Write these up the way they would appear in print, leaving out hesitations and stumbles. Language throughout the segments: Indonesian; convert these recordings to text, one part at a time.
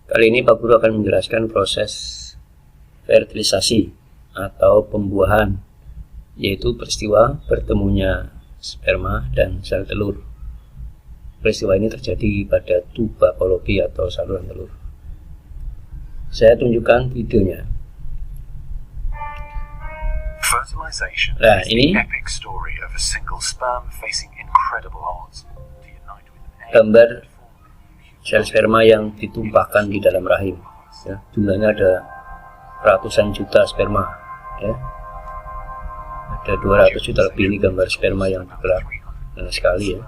Kali ini Pak Guru akan menjelaskan proses fertilisasi atau pembuahan, yaitu peristiwa bertemunya sperma dan sel telur. Peristiwa ini terjadi pada tuba Fallopi atau saluran telur. Saya tunjukkan videonya. Nah, ini gambar sel sperma yang ditumpahkan di dalam rahim. Ya, jumlahnya ada ratusan juta sperma. Ya. Ada 200 juta lebih ini gambar sperma yang bergerak sekali ya.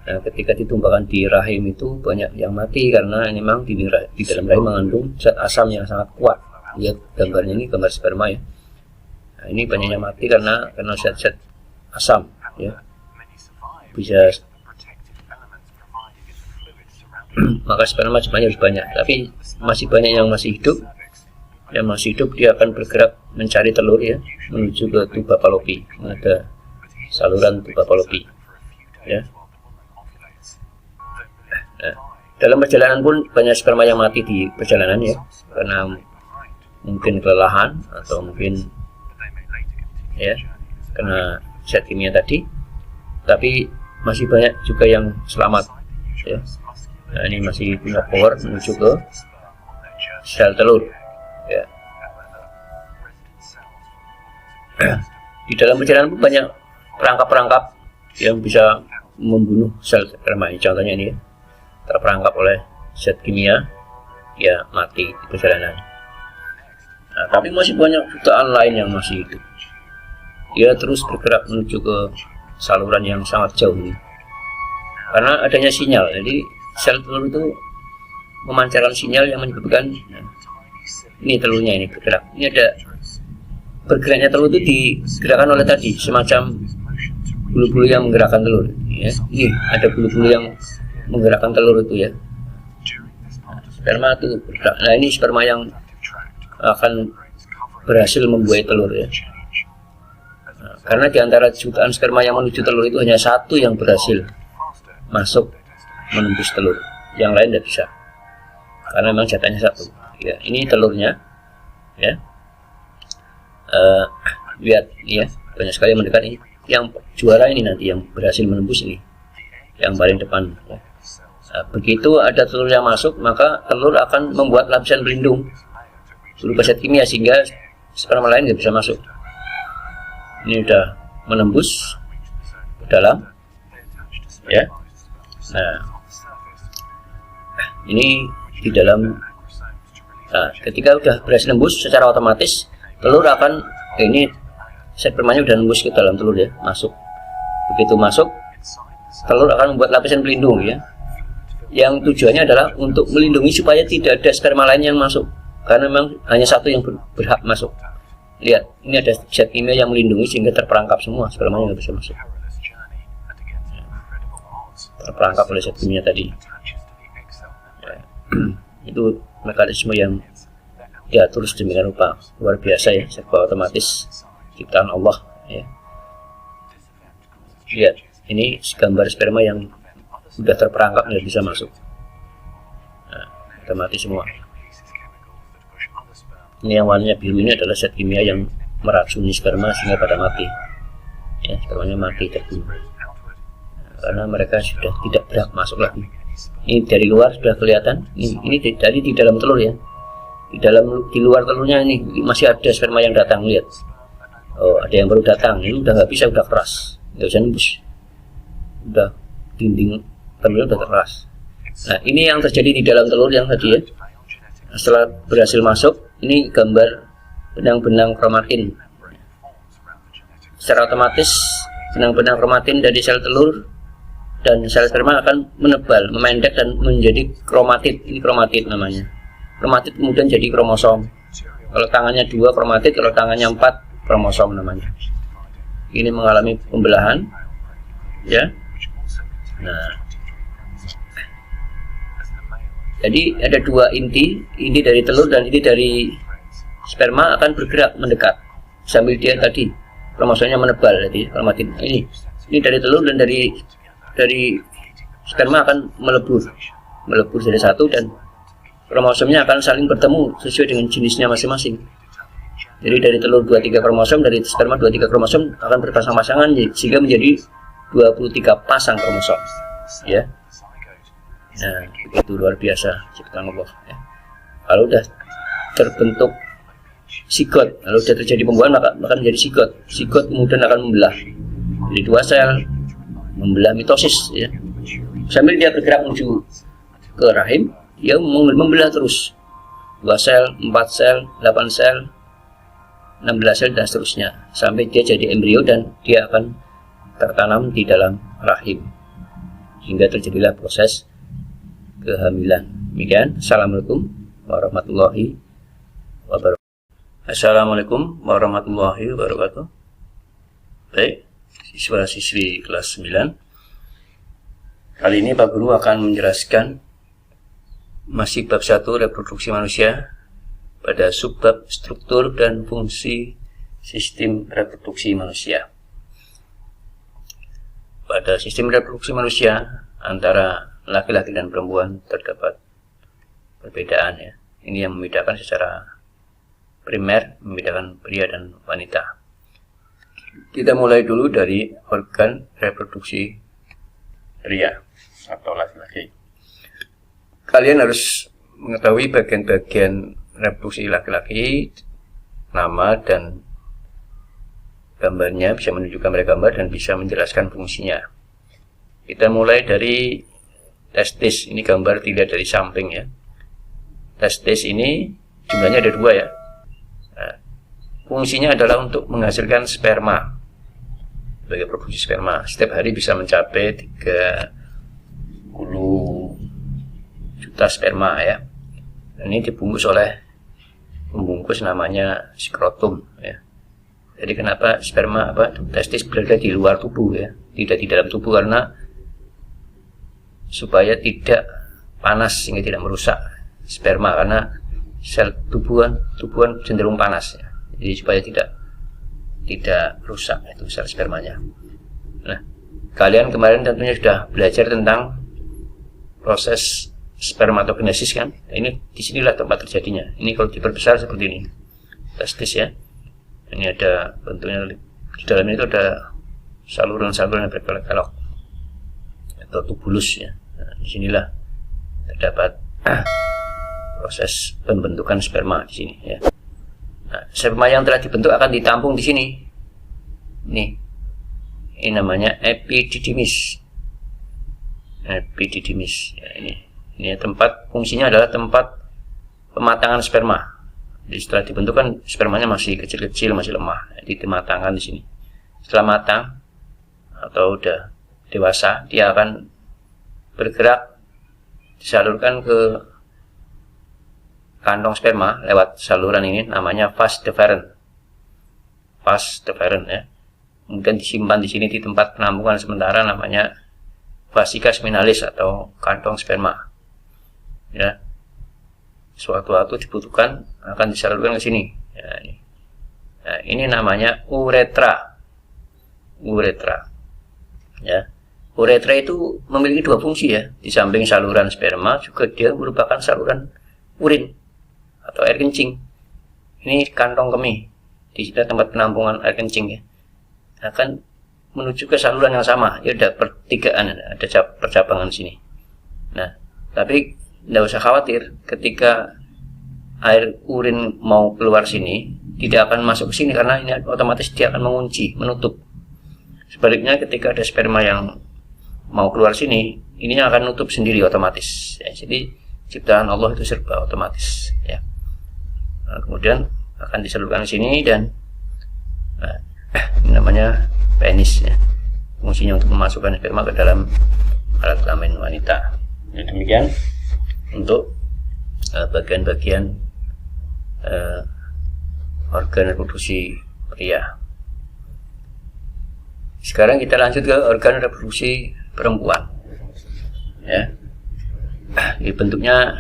Nah, ketika ditumpahkan di rahim itu banyak yang mati karena memang di dalam rahim mengandung zat asam yang sangat kuat. Lihat gambarnya, ini gambar sperma ya. Nah, ini banyak yang mati karena zat-zat asam ya. Bisa maka sperma jumlahnya harus banyak, tapi masih banyak yang masih hidup. Yang masih hidup dia akan bergerak mencari telur ya, menuju ke tuba Fallopi. Ada saluran tuba Fallopi ya. Nah, dalam perjalanan pun banyak sperma yang mati di perjalanan ya, karena mungkin kelelahan atau mungkin ya kena zat kimia tadi. Tapi masih banyak juga yang selamat ya. Nah, ini masih punya power menuju ke sel telur ya. Di dalam perjalanan pun banyak perangkap-perangkap yang bisa membunuh sel sperma. Contohnya ini ya, terperangkap oleh zat kimia, ya mati di perjalanan. Nah, tapi masih banyak jutaan lain yang masih hidup. Dia terus bergerak menuju ke saluran yang sangat jauh ini, karena adanya sinyal. Jadi sel telur itu memancarkan sinyal yang menyebabkan ini telurnya ini bergerak. Ini ada bergeraknya telur itu digerakkan oleh tadi semacam bulu-bulu yang menggerakkan telur ya. Ini ada bulu-bulu yang menggerakkan telur itu ya. Nah, sperma itu bergerak. Nah, ini sperma yang akan berhasil membuai telur ya. Nah, karena di antara jutaan sperma yang menuju telur itu hanya satu yang berhasil masuk menembus telur, yang lain tidak bisa karena memang jatahnya satu ya. Ini telurnya ya. Lihat ya, banyak sekali yang mendekat. Ini yang juara ini nanti yang berhasil menembus ini, yang paling depan ya. Nah, begitu ada telur yang masuk, maka telur akan membuat lapisan pelindung berupa zat kimia sehingga sperma lain nggak bisa masuk. Ini udah menembus ke dalam ya. Nah, ini di dalam. Nah, ketika udah berhasil nembus, secara otomatis telur akan ini spermanya udah nembus ke dalam telur ya, masuk. Begitu masuk, telur akan membuat lapisan pelindung ya, yang tujuannya adalah untuk melindungi supaya tidak ada sperma lain yang masuk, karena memang hanya satu yang berhak masuk. Lihat, ini ada zat kimia yang melindungi sehingga terperangkap semua, spermanya nggak bisa masuk, terperangkap oleh zat kimia tadi ya. Itu mekanisme yang diatur sedemikian rupa, luar biasa ya, serba otomatis ciptaan Allah ya. Lihat, ini gambar sperma yang sudah terperangkap nggak bisa masuk. Nah, otomatis semua. Ini yang warnanya biru ini adalah zat kimia yang meracuni sperma sehingga pada mati ya, spermanya mati terbunuh. Nah, karena mereka sudah tidak berhak masuk lagi. Ini dari luar sudah kelihatan. Ini dari di dalam telur ya. Di luar telurnya ini masih ada sperma yang datang. Lihat. Oh, ada yang baru datang. Ini udah nggak bisa, udah keras, nggak bisa nembus. Udah dinding telurnya udah keras. Nah, ini yang terjadi di dalam telur yang tadi ya. Setelah berhasil masuk, ini gambar benang-benang kromatin. Secara otomatis benang-benang kromatin dari sel telur dan sel sperma akan menebal, memendek dan menjadi kromatid. Ini kromatid namanya. Kromatid kemudian jadi kromosom. Kalau tangannya 2 kromatid, kalau tangannya 4 kromosom namanya. Ini mengalami pembelahan ya. Nah, jadi ada 2 inti dari telur dan inti dari sperma akan bergerak mendekat sambil dia tadi kromosomnya menebal. Jadi kromatid ini dari telur dan dari sperma akan melebur melebur jadi satu dan kromosomnya akan saling bertemu sesuai dengan jenisnya masing-masing. Jadi dari telur 23 kromosom, dari sperma 23 kromosom akan berpasang-pasangan sehingga menjadi 23 pasang kromosom. Ya. Nah, itu luar biasa ciptaan Allah. Ya. Kalau udah terbentuk sigot, kalau sudah terjadi pembuahan maka menjadi sigot. Sigot kemudian akan membelah jadi 2 sel, membelah mitosis, ya. Sambil dia bergerak menuju ke rahim, dia membelah terus 2 sel, 4 sel, 8 sel, 16 sel dan seterusnya sampai dia jadi embrio dan dia akan tertanam di dalam rahim hingga terjadilah proses kehamilan. Demikian. Assalamualaikum warahmatullahi wabarakatuh. Assalamualaikum warahmatullahi wabarakatuh. Baik, siswa-siswi kelas 9. Kali ini Pak Guru akan menjelaskan masih bab 1 reproduksi manusia pada subbab struktur dan fungsi sistem reproduksi manusia. Pada sistem reproduksi manusia antara laki-laki dan perempuan terdapat perbedaan, ya. Ini yang membedakan secara primer, membedakan pria dan wanita. Kita mulai dulu dari organ reproduksi pria atau laki-laki. Kalian harus mengetahui bagian-bagian reproduksi laki-laki, nama dan gambarnya, bisa menunjukkan mereka gambar dan bisa menjelaskan fungsinya. Kita mulai dari testis. Ini gambar tidak dari samping, ya. Testis ini jumlahnya ada 2, ya. Nah, fungsinya adalah untuk menghasilkan sperma sebagai produksi sperma. Setiap hari bisa mencapai 30 juta sperma, ya. Dan ini dibungkus oleh pembungkus namanya skrotum, ya. Jadi kenapa sperma testis berada di luar tubuh, ya, tidak di dalam tubuh, karena supaya tidak panas sehingga tidak merusak sperma, karena sel tubuhan cenderung panas, ya. Jadi supaya tidak rusak itu sel spermanya. Nah, kalian kemarin tentunya sudah belajar tentang proses spermatogenesis, kan? Nah, ini disinilah tempat terjadinya. Ini kalau diperbesar seperti ini, testis, ya. Ini ada bentuknya, di dalamnya itu ada saluran-saluran yang berkelok-kelok atau tubulus, ya. Nah, disinilah terdapat proses pembentukan sperma di sini, ya. Nah, sperma yang telah dibentuk akan ditampung di sini. Ini namanya epididymis. Epididymis, ya, ini tempat, fungsinya adalah tempat pematangan sperma. Jadi setelah dibentuk kan spermanya masih kecil-kecil, masih lemah. Jadi dimatangkan di sini. Setelah matang atau udah dewasa, dia akan bergerak, disalurkan ke kantong sperma lewat saluran ini, namanya vas deferens. Vas deferens, ya. Kemudian disimpan di sini di tempat penampungan sementara namanya vasika seminalis atau kantong sperma. Ya, suatu-suatu dibutuhkan akan disalurkan ke sini. Ya, ini. Nah, ini namanya uretra. Uretra. Ya, uretra itu memiliki 2 fungsi, ya. Di samping saluran sperma juga dia merupakan saluran urin atau air kencing. Ini kantong kemih. Di sini tempat penampungan air kencing, ya. Akan menuju ke saluran yang sama. Ya, ada pertigaan, ada percabangan sini. Nah, tapi tidak usah khawatir, ketika air urin mau keluar sini, tidak akan masuk ke sini karena ini otomatis dia akan mengunci, menutup. Sebaliknya ketika ada sperma yang mau keluar sini, ininya akan nutup sendiri otomatis, ya. Jadi ciptaan Allah itu serba otomatis, ya. Nah, kemudian akan disalurkan ke sini dan ini namanya penis, ya. Fungsinya untuk memasukkan sperma ke dalam alat kelamin wanita. Ya, demikian untuk bagian-bagian organ reproduksi pria. Sekarang kita lanjut ke organ reproduksi perempuan, ya. Ini bentuknya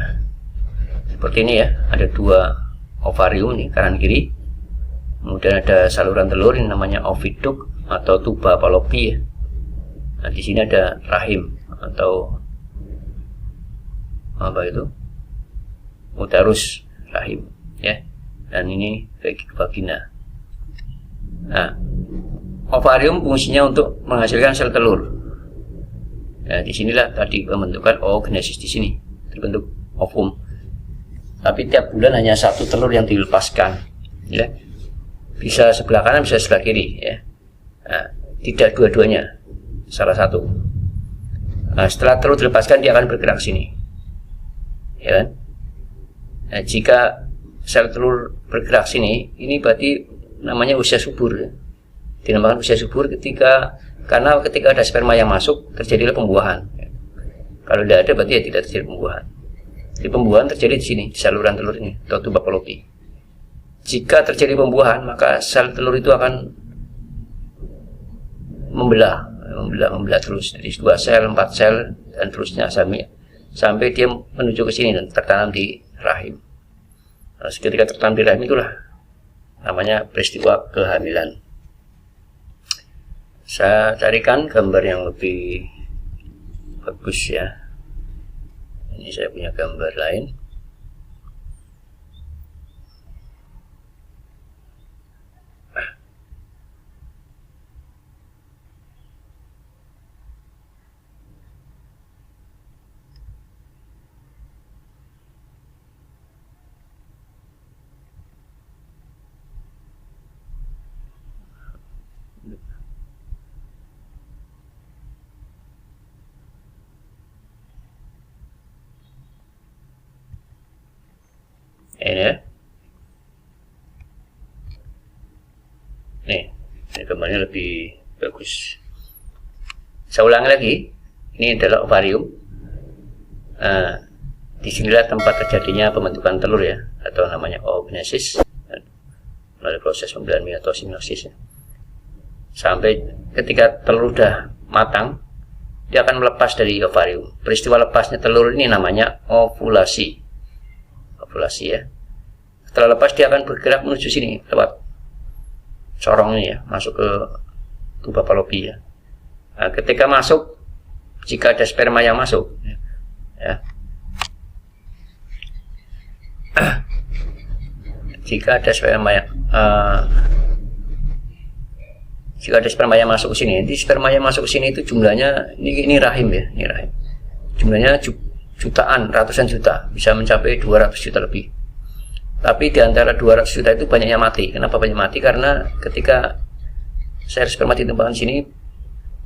seperti ini, ya. Ada 2 ovarium nih, kanan kiri. Kemudian ada saluran telur, ini namanya oviduk atau tuba Fallopi, ya. Nah, di sini ada rahim atau apa itu, uterus rahim, ya. Dan ini vagina. Nah, ovarium fungsinya untuk menghasilkan sel telur. Nah, disinilah tadi pembentukan oogenesis, di sini terbentuk ovum. Tapi tiap bulan hanya satu telur yang dilepaskan, ya. Bisa sebelah kanan, bisa sebelah kiri, ya. Nah, tidak dua-duanya, salah satu. Nah, setelah telur dilepaskan, dia akan bergerak sini, ya kan? Nah, jika sel telur bergerak sini, ini berarti namanya usia subur, ya. Dinamakan usia subur karena ketika ada sperma yang masuk, terjadilah pembuahan. Kalau tidak ada, berarti ya tidak terjadi pembuahan. Jadi pembuahan terjadi di sini, di saluran telur ini, atau tuba Fallopi. Jika terjadi pembuahan, maka sel telur itu akan membelah terus, dari 2 sel, 4 sel, dan terusnya sampai dia menuju ke sini dan tertanam di rahim. Nah, ketika tertanam di rahim, itulah namanya peristiwa kehamilan. Saya carikan gambar yang lebih bagus, ya. Ini saya punya gambar lain. Ini ya. Nih, ini gambarnya lebih bagus. Saya ulangi lagi. Ini adalah ovarium. Nah, disinilah tempat terjadinya pembentukan telur, ya, atau namanya oogenesis, melalui proses pembelahan mitosis, ya. Sampai ketika telur udah matang, dia akan melepas dari ovarium. Peristiwa lepasnya telur ini namanya ovulasi. Ovulasi, ya. Setelah lepas, dia akan bergerak menuju sini lewat corongnya, ya, masuk ke tuba Fallopi, ya. Nah, ketika masuk, jika ada sperma yang masuk, ya, jika ada sperma yang masuk ke sini, nanti sperma yang masuk ke sini itu jumlahnya, ini rahim, ya, ini rahim. Jumlahnya jutaan, ratusan juta, bisa mencapai 200 juta lebih. Tapi di antara 200 juta itu banyak yang mati. Kenapa banyak mati? Karena ketika sel sperma ditemukan di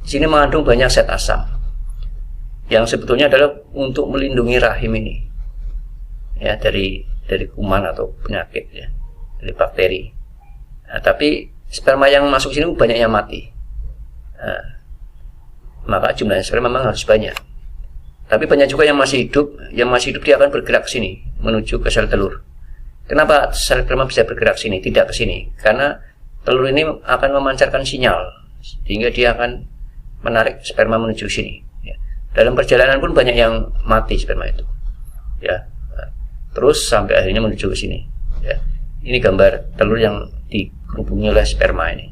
sini mengandung banyak zat asam, yang sebetulnya adalah untuk melindungi rahim ini, ya, dari kuman atau penyakit, ya, dari bakteri. Nah, tapi sperma yang masuk sini banyak yang mati. Nah, maka jumlahnya sperma memang harus banyak. Tapi banyak juga yang masih hidup. Yang masih hidup dia akan bergerak ke sini menuju ke sel telur. Kenapa sel sperma bisa bergerak sini, tidak ke sini? Karena telur ini akan memancarkan sinyal, sehingga dia akan menarik sperma menuju sini, ya. Dalam perjalanan pun banyak yang mati sperma itu, ya. Terus sampai akhirnya menuju ke sini, ya. Ini gambar telur yang dihubungi oleh sperma ini.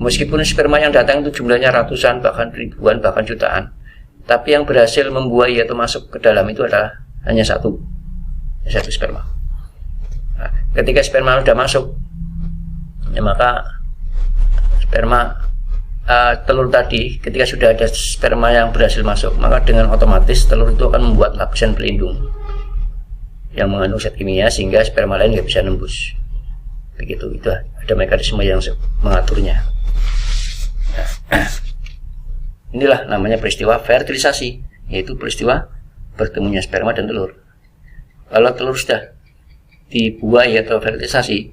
Meskipun sperma yang datang itu jumlahnya ratusan, bahkan ribuan, bahkan jutaan, tapi yang berhasil membuahi atau masuk ke dalam itu adalah hanya satu sperma. Nah, ketika sperma sudah masuk, ya, maka sperma telur tadi, ketika sudah ada sperma yang berhasil masuk, maka dengan otomatis telur itu akan membuat lapisan pelindung yang mengandung zat kimia, sehingga sperma lain nggak bisa nembus. Begitu, itu ada mekanisme yang mengaturnya. Nah, inilah namanya peristiwa fertilisasi, yaitu peristiwa bertemunya sperma dan telur. Kalau telur sudah dibuahi atau fertilisasi,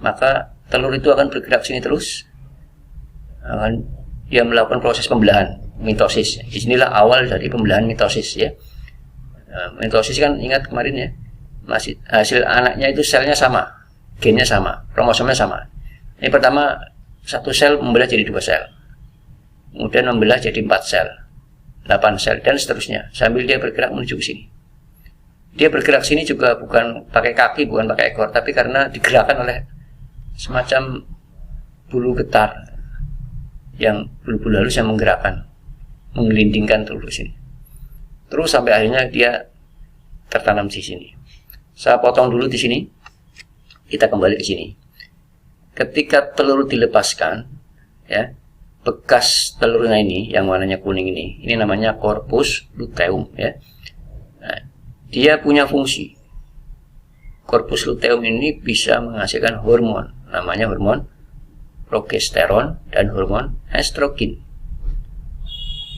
maka telur itu akan bergerak sini terus, akan dia melakukan proses pembelahan mitosis. Disinilah awal dari pembelahan mitosis, ya. Mitosis kan, ingat kemarin, ya, masih hasil anaknya itu selnya sama, gennya sama, kromosomnya sama. Ini pertama satu sel membelah jadi 2 sel, kemudian membelah jadi 4 sel, 8 sel, dan seterusnya sambil dia bergerak menuju ke sini. Dia bergerak sini juga bukan pakai kaki, bukan pakai ekor, tapi karena digerakkan oleh semacam bulu getar, yang bulu-bulu halus yang menggerakkan, menggelindingkan telur sini. terus sampai akhirnya dia tertanam di sini. Saya potong dulu di sini. Kita kembali ke sini. Ketika telur dilepaskan, ya, bekas telurnya ini yang warnanya kuning ini namanya corpus luteum, ya. Nah, dia punya fungsi. Corpus luteum ini bisa menghasilkan hormon, namanya hormon progesteron dan hormon estrogen.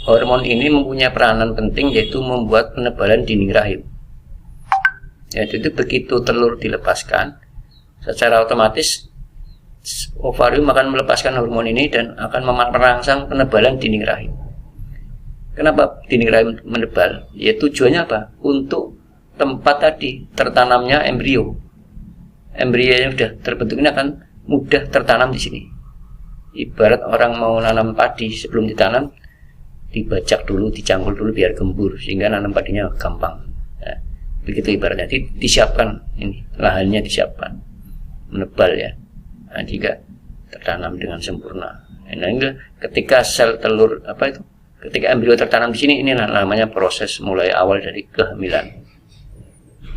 Hormon ini mempunyai peranan penting, yaitu membuat penebalan dinding rahim. Ya, jadi begitu telur dilepaskan, secara otomatis ovarium akan melepaskan hormon ini dan akan merangsang penebalan dinding rahim. Kenapa dinding rahim menebal? Ya, tujuannya apa? Untuk tempat tadi tertanamnya embrio. Embrio yang sudah terbentuk ini akan mudah tertanam di sini. Ibarat orang mau nanam padi, sebelum ditanam dibajak dulu, dicangkul dulu biar gembur, sehingga nanam padinya gampang. Nah, begitu ibaratnya. Disiapkan ini, lahannya disiapkan, menebal, ya. Nah, jika tertanam dengan sempurna. Nah, ketika sel telur ketika embrio tertanam di sini, ini namanya proses mulai awal dari kehamilan.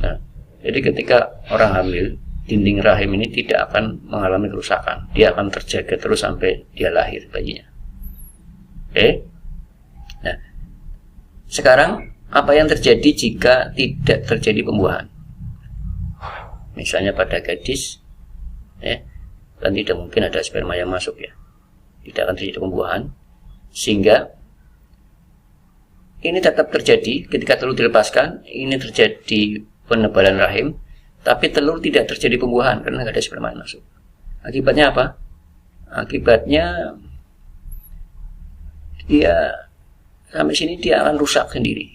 Nah, jadi ketika orang hamil, dinding rahim ini tidak akan mengalami kerusakan. Dia akan terjaga terus sampai dia lahir bayinya. Oke. Nah, sekarang apa yang terjadi jika tidak terjadi pembuahan? Misalnya pada gadis, ya, kan tidak mungkin ada sperma yang masuk, ya. Tidak akan terjadi pembuahan, sehingga ini tetap terjadi ketika telur dilepaskan. Ini terjadi penebalan rahim, tapi telur tidak terjadi pembuahan karena tidak ada sperma yang masuk. Akibatnya apa? Akibatnya dia sampai sini dia akan rusak sendiri.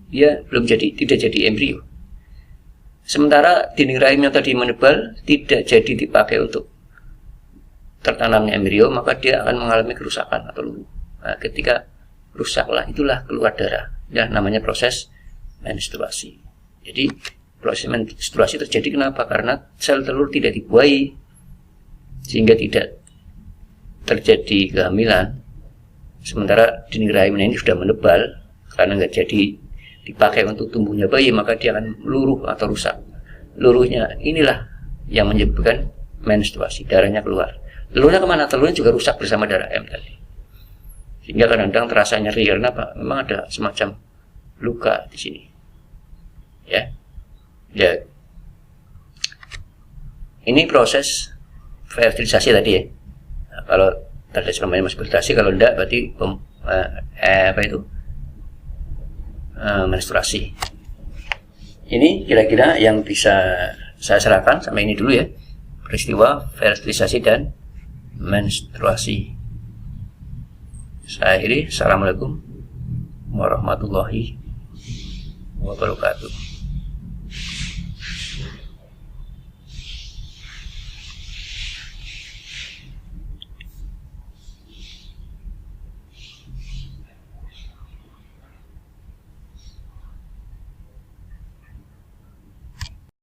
Dia tidak jadi embrio. Sementara dinding rahim yang tadi menebal tidak jadi dipakai untuk tertanamnya embrio, maka dia akan mengalami kerusakan atau lumpuh. Nah, ketika rusaklah, itulah keluar darah. Ya, namanya proses menstruasi. Jadi proses menstruasi terjadi kenapa? Karena sel telur tidak dibuahi, sehingga tidak terjadi kehamilan. Sementara dinding rahim ini sudah menebal, karena nggak jadi dipakai untuk tumbuhnya bayi, maka dia akan luruh atau rusak. Luruhnya inilah yang menyebabkan menstruasi, darahnya keluar. Telurnya kemana? Telurnya juga rusak bersama darah M tadi. Sehingga kadang-kadang terasa nyeri karena apa? Memang ada semacam luka di sini. Ya. Ya. Ini proses fertilisasi tadi, ya. Nah, kalau tanda spermanya masih fertilisasi, kalau tidak berarti menstruasi. Ini kira-kira yang bisa saya serahkan sampai ini dulu, ya. Peristiwa fertilisasi dan menstruasi. Saya akhiri. Assalamualaikum warahmatullahi wabarakatuh.